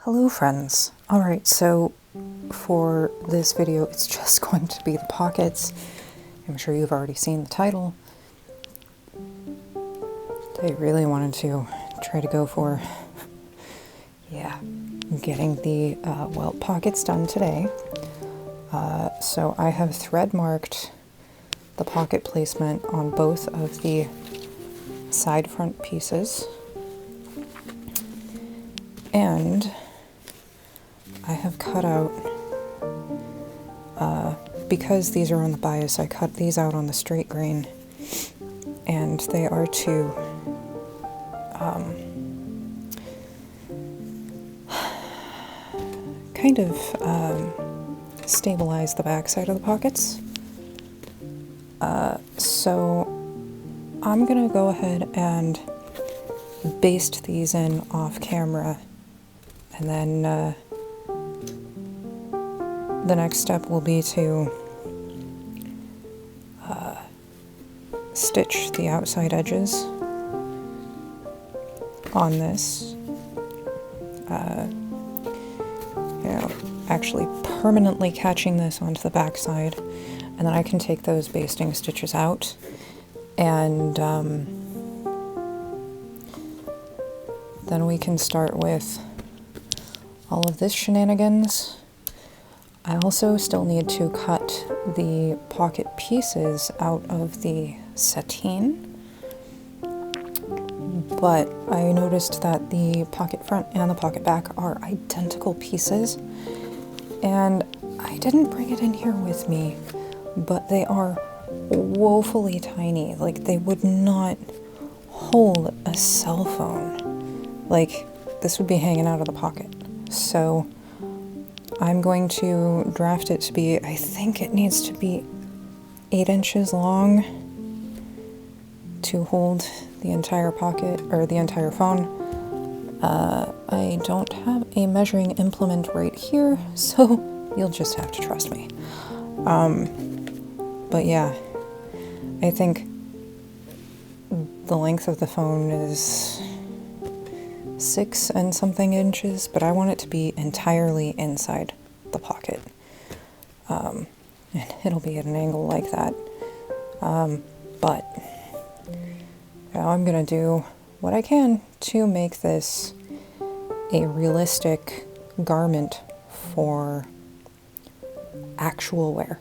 Hello friends. Alright, so for this video it's just going to be the pockets. I'm sure you've already seen the title. I really wanted to try to go for, getting the welt pockets done today. So I have thread marked the pocket placement on both of the side front pieces. And I have cut out, because these are on the bias, I cut these out on the straight grain, and they are to kind of stabilize the back side of the pockets. So I'm gonna go ahead and baste these in off camera, and then the next step will be to stitch the outside edges on this, actually permanently catching this onto the back side, and then I can take those basting stitches out and then we can start with all of this shenanigans. I also still need to cut the pocket pieces out of the sateen, but I noticed that the pocket front and the pocket back are identical pieces, and I didn't bring it in here with me, but they are woefully tiny. Like, they would not hold a cell phone. Like, this would be hanging out of the pocket. So I'm going to draft it to be, I think it needs to be 8 inches long to hold the entire pocket, or the entire phone. I don't have a measuring implement right here, so you'll just have to trust me. But yeah, I think the length of the phone is 6 and something inches, but I want it to be entirely inside the pocket. And it'll be at an angle like that. But now I'm gonna do what I can to make this a realistic garment for actual wear.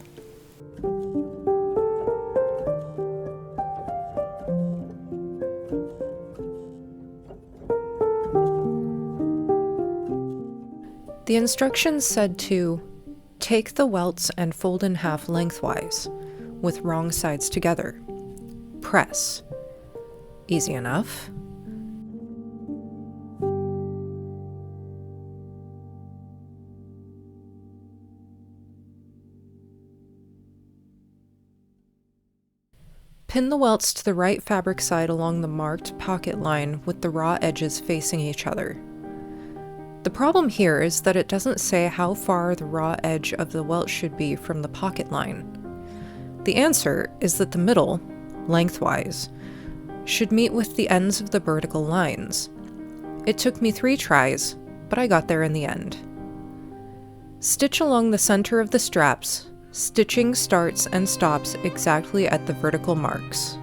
The instructions said to take the welts and fold in half lengthwise, with wrong sides together. Press. Easy enough. Pin the welts to the right fabric side along the marked pocket line with the raw edges facing each other. The problem here is that it doesn't say how far the raw edge of the welt should be from the pocket line. The answer is that the middle, lengthwise, should meet with the ends of the vertical lines. It took me 3 tries, but I got there in the end. Stitch along the center of the straps. Stitching starts and stops exactly at the vertical marks.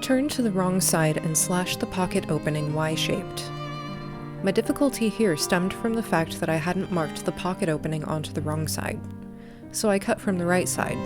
Turn to the wrong side and slash the pocket opening Y-shaped. My difficulty here stemmed from the fact that I hadn't marked the pocket opening onto the wrong side, so I cut from the right side.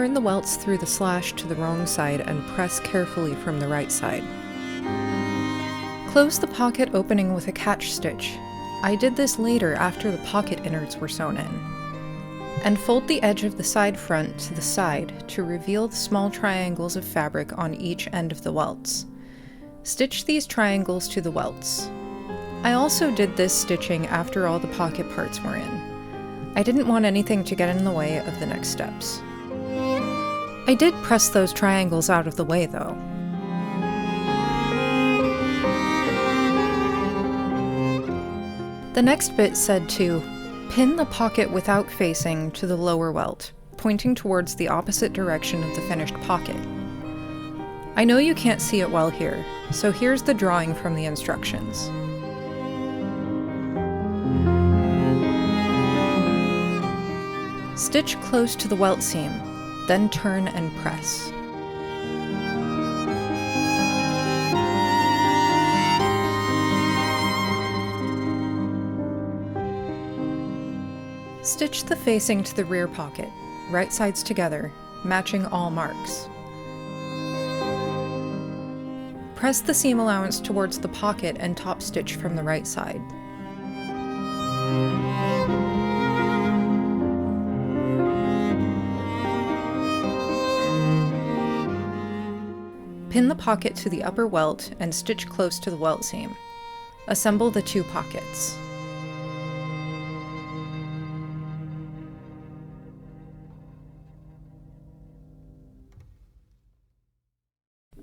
turn the welts through the slash to the wrong side and press carefully from the right side. Close the pocket opening with a catch stitch. I did this later after the pocket innards were sewn in. And fold the edge of the side front to the side to reveal the small triangles of fabric on each end of the welts. Stitch these triangles to the welts. I also did this stitching after all the pocket parts were in. I didn't want anything to get in the way of the next steps. I did press those triangles out of the way though. The next bit said to pin the pocket without facing to the lower welt, pointing towards the opposite direction of the finished pocket. I know you can't see it well here, so here's the drawing from the instructions. Stitch close to the welt seam, then turn and press. Stitch the facing to the rear pocket, right sides together, matching all marks. Press the seam allowance towards the pocket and top stitch from the right side. Pin the pocket to the upper welt and stitch close to the welt seam. Assemble the two pockets.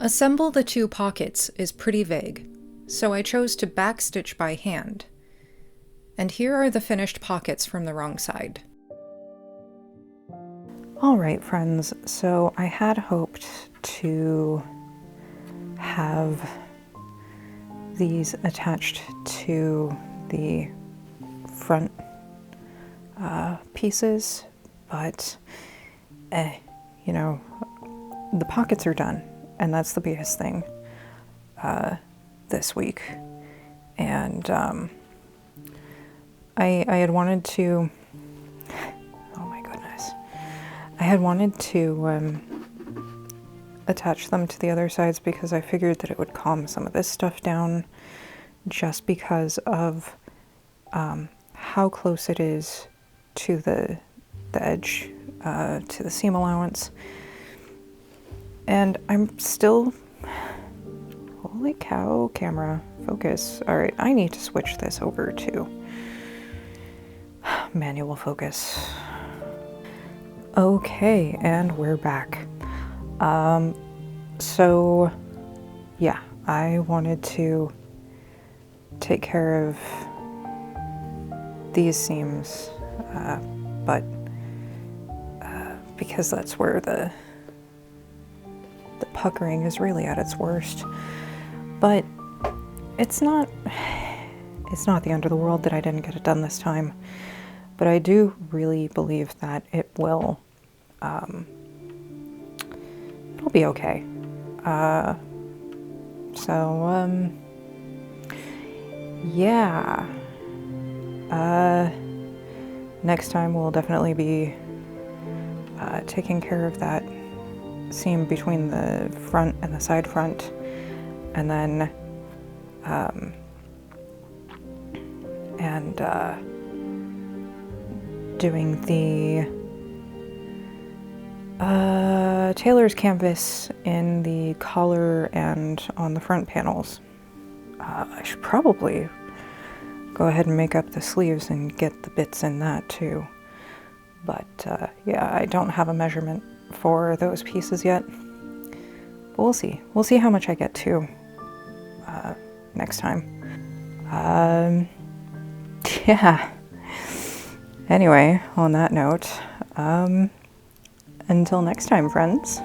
Assemble the two pockets is pretty vague, so I chose to backstitch by hand. And here are the finished pockets from the wrong side. Alright friends, so I had hoped to have these attached to the front pieces, but you know, the pockets are done. And that's the biggest thing this week. And I had wanted to, oh my goodness, I had wanted to attach them to the other sides because I figured that it would calm some of this stuff down just because of how close it is to the edge, to the seam allowance. And I'm still, holy cow, camera, focus. All right, I need to switch this over to manual focus. Okay, and we're back. So yeah, I wanted to take care of these seams, but because that's where the puckering is really at its worst. But it's not the end of the world that I didn't get it done this time. But I do really believe that it will it'll be okay. Yeah. Next time we'll definitely be taking care of that seam between the front and the side front, and then doing the tailor's canvas in the collar and on the front panels. I should probably go ahead and make up the sleeves and get the bits in that too. But yeah, I don't have a measurement for those pieces yet. But we'll see. We'll see how much I get to next time. Yeah. Anyway, on that note, until next time, friends.